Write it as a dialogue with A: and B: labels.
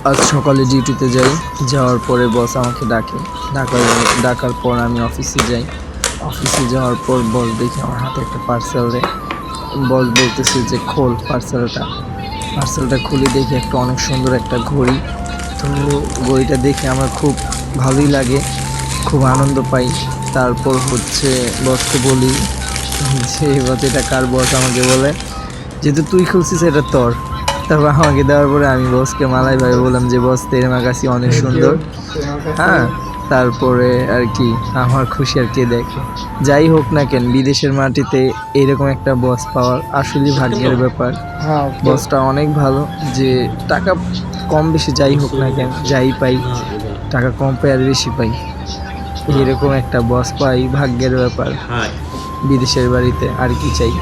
A: আজ সকালে ডিউটিতে যাই, যাওয়ার পরে বস আমাকে ডাকার পর আমি অফিসে যাই। অফিসে যাওয়ার পর বস দেখি আমার হাতে একটা পার্সেল দেয়। বস বলতেছে যে খোল পার্সেলটা খুলে দেখি একটা অনেক সুন্দর একটা ঘড়ি। তো ঘড়িটা দেখে আমার খুব ভালোই লাগে, খুব আনন্দ পাই। তারপর বসকে বলি যে বস এটা কার? বস আমাকে বলে যেহেতু তুই খুলছিস এটা তোর। তারপর আমাকে দেওয়ার পরে আমি বসকে মালাই ভাই বললাম যে বস তেরে কাছে অনেক সুন্দর। হ্যাঁ, তারপরে আর কি আমার খুশি আর কে দেখে। যাই হোক না কেন, বিদেশের মাটিতে এরকম একটা বস পাওয়ার আসলেই ভাগ্যের ব্যাপার। বসটা অনেক ভালো, যে টাকা কম বেশি যাই হোক না কেন, যাই পাই টাকা কম পাই আর বেশি পাই, এরকম একটা বস পাই ভাগ্যের ব্যাপার। বিদেশের বাড়িতে আর কি চাই।